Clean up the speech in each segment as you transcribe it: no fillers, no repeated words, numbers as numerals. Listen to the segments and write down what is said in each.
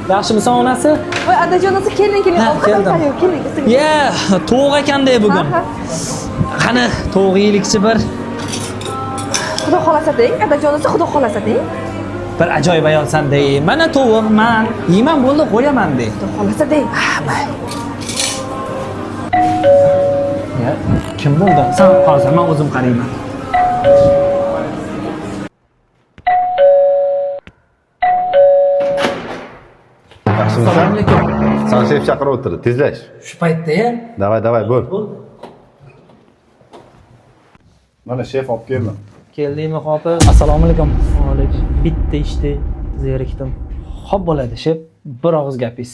Yaxshimisan onasi? Voy, adajon, o'zi keling. Ha, keldim. Keling. Yeah, tovuq ekan-da bugun. Qani, tovuq yeylikchi bir. Xudo xolasa deng, adajon, o'zi Xudo xolasa deng. Bir ajoyib ayolsan dey. Mana tovuqman. Yeyman bo'ldi, qo'yaman dey. Xudo xolasa deng. Ya, kim bo'ldi? Sen hozir men o'zim qarayman. Assalomu alaykum. San shef chaqirib o'tirdi. Tezlash. Shu paytda-ya. Davay, bo'l. Mana shef olib keldim. Keldingmi, xo'p? Assalomu alaykum. Alaykum. Bitta ishda zerikdim. Xo'p bo'ladi, shef. Bir og'iz gapingiz.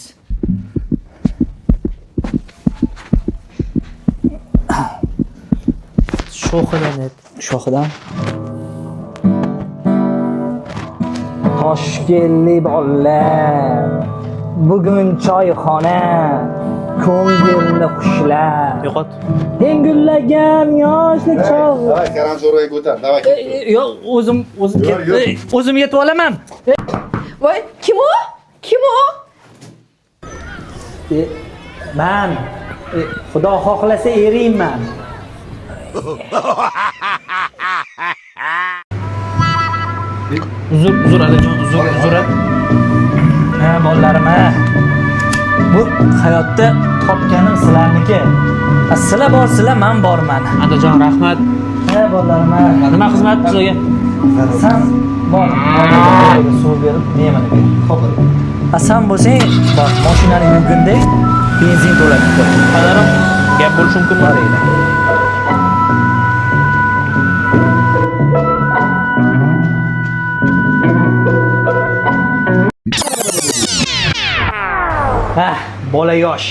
Shoxidan. Toshkentli bolalar. Bugun choyxona. Ko'ngilni xushlar. Yo'qot. Tengullagan yoshlik chog'. Davay, karam zo'rg'a ko'tar. Davay. Yo'q, o'zim yetib olaman. Voy, kim u? Kim u? Men Xudo xohlasa eriyman. Uzr adajon, uzr. Ha, bolalarim, ha. Bu hayotda topganim sizlarniki. Sizlar bor, sizlar men borman. Adajon, rahmat. Ha, bolalarim, ha. Nima xizmat sizlarga? Sen bor, suv berib, neyman aka. Xo'p. Sen bo'lsang, bor, mashinani yurganda benzin to'latib qo'y. Qadarim, gap bo'lishi mumkinmi? Ha, bola yosh.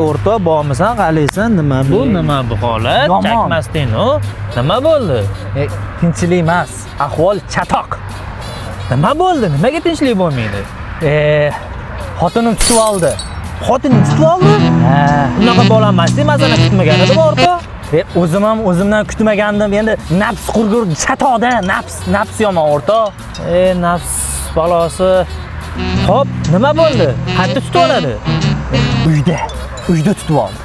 O'rta bormisan, qalaysan? Nima bu? Nima bu holat? Chakmasding-ku. Nima bo'ldi? Tinchlik emas, ahvol chatoq. Nima bo'ldi? Nimaga tinchlik bo'lmaydi? Xotinim tutib oldi. Xotining tutib oldi? Ha. Unaqa bo'lamasdi, mazani kutmagan edim o'rta. O'zim ham o'zimdan kutmagandim. Endi nafs qurgur chatoqda, nafs yomon o'rta. Nafs balosi. Xo'p, nima bo'ldi? Qayerda tutib oladi? Uyda tutib oldi.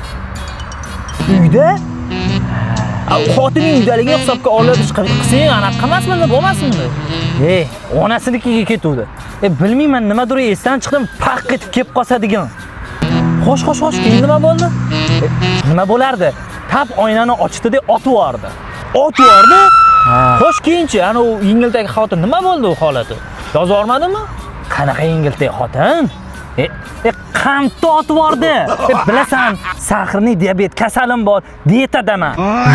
Uyda? Xotining uydaligini hisobga olib qilsang, anaqa qilmasmidi, bo'lmasmidi? Onasinikiga ketuvdi. Bilmayman, nimadir esdan chiqdim, paq etib kelib qolsa degan. Xo'sh, keyin nima bo'ldi? Nima bo'lardi? Tap oynani ochdi-da, otib yubordi. Otib yubordi? Xo'sh, keyinchi, ana u yengildagi xotin nima bo'ldi u holati? Yozib yormadimi? Qanaqa yengiltay xotin? Qandni otib yubordi. Bilasan, sahrli diabet kasalim bor, dietadaman.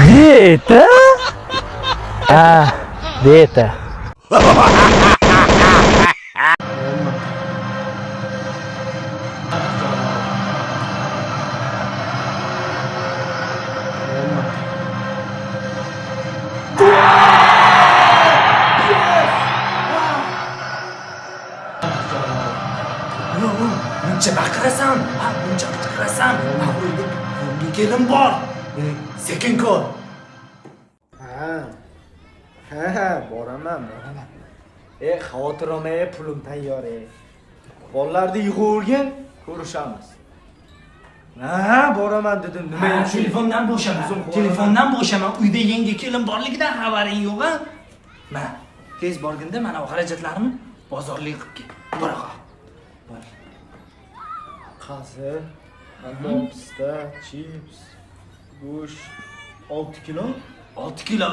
Dieta? Dieta. Buncha baqirasan, buncha qichqirasan. Bunga kelin bor. Sekin ko'r. Ha, boraman. Xavotir olmay, pulim tayyor. Bolalarni yig'ib ko'rishamiz. Ha, boraman dedim. Nima endi? Telefondan bo'shaman. Uyda yangi kelin borligidan xabaring yo'q-a? Mana, tez borganda mana o xarajatlarimni bozorlik qilib kel. Bora. Qazi, lobster, chips, go'sht 6 kilo. 6 kilo.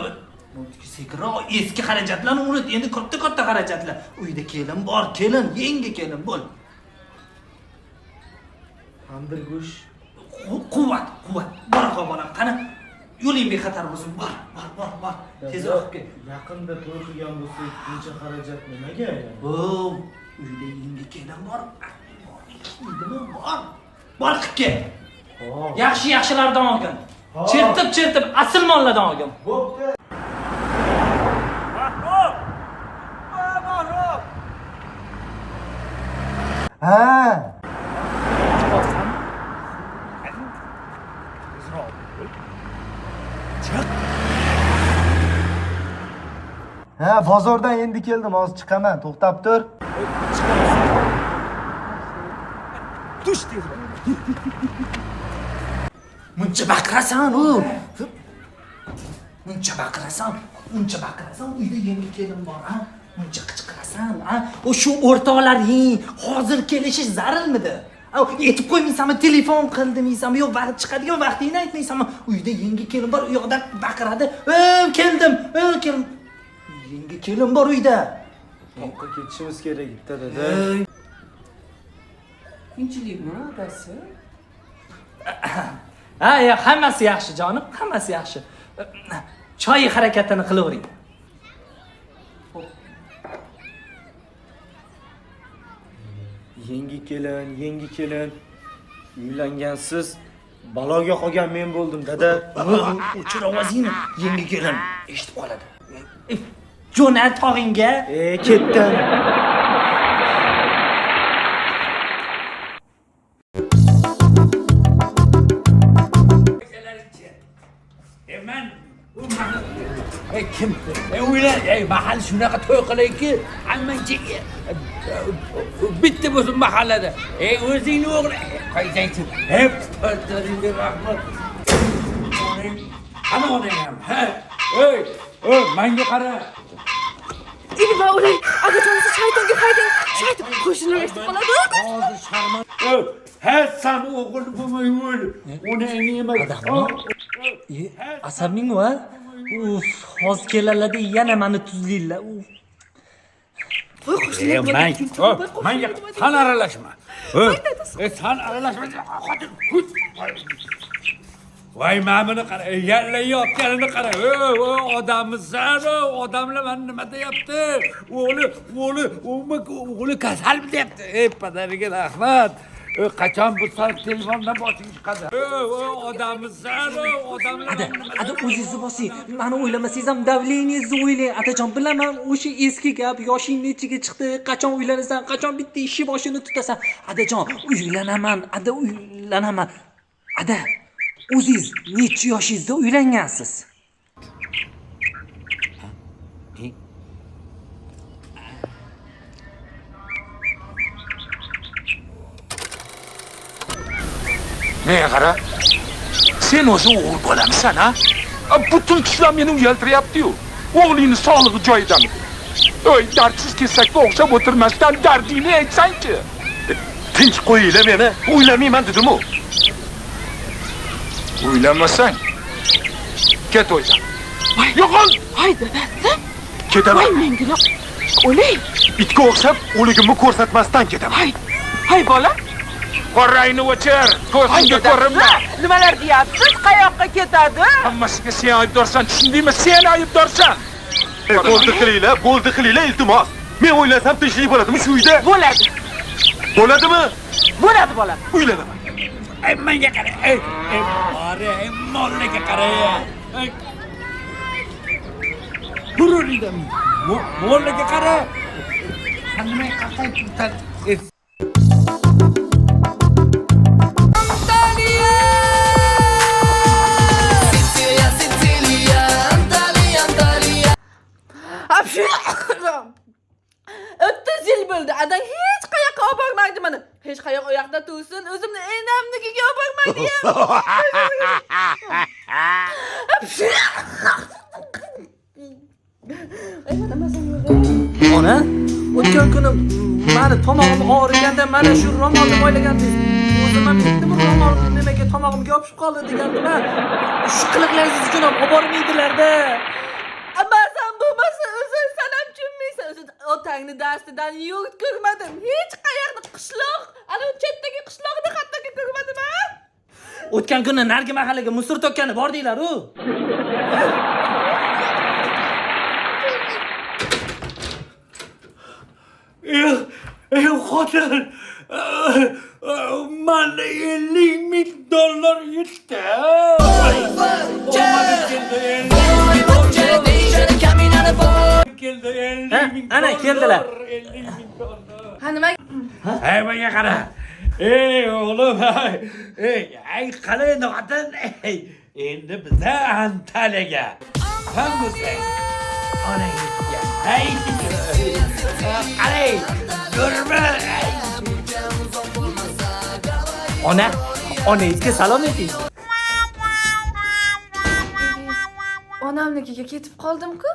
Sekinroq eski xarajatlarni unut. Endi katta xarajatlar. Uyda kelin bor, yangi kelin bo'l. Tandir go'sht. Quvvat. Bora bolam, qani. Yo'ling bexatar bo'lsin. Bor. Tezroq kel. Yaqinda to'y qilgan bo'lsak, buncha xarajat nimaga? Uyda yangi kelin bor. Bor qilib kel. Yaxshilardan olgin. Chertib asl mollardan olgin. Bo'pti. Ha, bozordan endi keldim, hozir chiqaman. To'xtab tur. Muncha baqirasan u. Muncha baqirasan, uyda yangi kelin bor, ha? Muncha qichqirasan, ha? O shu o'rtoqlaring hozir kelishi zarilmidi? Aytib qo'ymaysanmi, telefon qildimiysanmi, yo vaqt chiqadigan vaqtingni aytmaysanmi? Uyda yangi kelin bor, u yoqda baqiradi. Keldim. Yangi kelin bor uyda. Toqqa ketishimiz kerak, bitta dada. Tinchlikmi, adasi? Ya hammasi yaxshi jonim, hammasi yaxshi. Choy harakatini qilavering. Yangi kelin. Uylangansiz baloga qolgan men bo'ldim, dada. O'chir ovozingni, yangi kelin eshitib qoladi. Jo'nat tog'ingga. Ketdim. Kim? Uylar, mahal shunaqa to'y qilayki, hammancha bitta bo'lsin mahallada. O'zingni o'g'li, qo'ysangchi. O'rtaringga rahmat. Ana onang ham. Menga qara. Nima o'lay? Adajonsiz shaytonga haydang. Shayton qo'shnilar eshitib qoladi. Hozir sharman. Sen o'g'il bo'lmay o'l. Onangni emas. Asabming va? Hozir kelaladi, yana meni tuzlaylar. Voy qo'shnilar. Menga san aralashma. San aralashma. Voy, mamini qara, yallayotganini qara. Odammisan, odamlar meni nima deyapti? O'g'li kasalmi deyapti. Padariga rahmat. Qachon bu sal telefondan boshing chiqadi? Odammisan, odamlar. Ada o'zingizni bosing. Meni o'ylamasangiz ham davleniyingizni o'ylang. Adajon, bilaman, o'sha eski gap, yoshing nechiga chiqdi, qachon uylanasan, qachon bitta ishi boshini tutasan. Adajon, uylanaman. Ada, o'zingiz necha yoshingizda uylangansiz? Nega qara? Sen o'zi o'g'il bolamisan, ha? Butun kishilar meni uyaltiryapti-yu. O'g'lingni sog'lig'i joyidami? Dardsiz kesakka o'xshab o'tirmasdan dardingni aytsang-chi. Tinch qo'yinglar meni. O'ylamayman dedim-ku. O'ylanmasang, ket o'ydan. Yo'qol! Voy dadasi. Ketaman. Voy menga o'lay. Itga o'xshab o'ligimni ko'rsatmasdan ketaman. Hay bola. Qorrayni o'chir, ko'zingga ko'rinma. Nimalar deyapsiz? Qayoqqa ketadi? Hammasiga sen aybdorsan, tushundingmi? Sen aybdorsan. Bo'ldi qilinglar, iltimos. Men o'ylasam tinchlik bo'ladimi shu uyda? Bo'ladi. Bo'ladimi? Bo'ladi, bo'ladi. Uylanaman. Menga qara. Bore, mollaga qara. Bururidan. Mollaga qara. Nima qilsan? O'ttiz yil bo'ldi. Adang hech qayoqqa olib bormaydi meni. Hech qayoq oyoqda tursin, o'zimni enamnikiga olib bormaydi. Ona, o'tgan kuni meni tomog'im og'riganda mana shu ro'molni o'ylagandingiz. O'zim ham ketdim, ro'mol nimaga tomog'imga yopishib qoldi degandim-a. Shu qiliqlaringiz uchun ham olib bormaydilar-da. Amazon bo'lmasa o'zing sanam tushunmaysan. O'zi otangni darsidan yurt ko'rmadim. Hech qayoqda qishloq, ana chetdagi qishloqni hattoki ko'rmadim-a. O'tgan kuni nargi mahallaga musor to'kkani bordinglar-ku. Xotin, mana $50,000 yetdi. Ana keldilar. Ha nima? Menga qara. O'g'lim, qalay noqotin. Endi biza Antaliyaga. Hammasang onangizga qarang, ko'rma. Onangizga salom ayting. Onamnikiga ketib qoldim-ku.